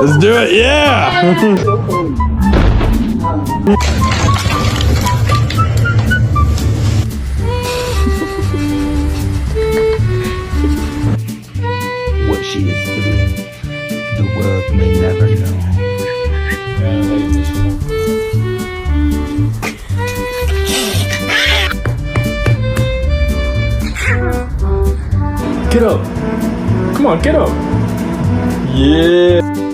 Let's do it. Yeah. What she is doing, the world may never know. Get up. Come on, get up. Yeah.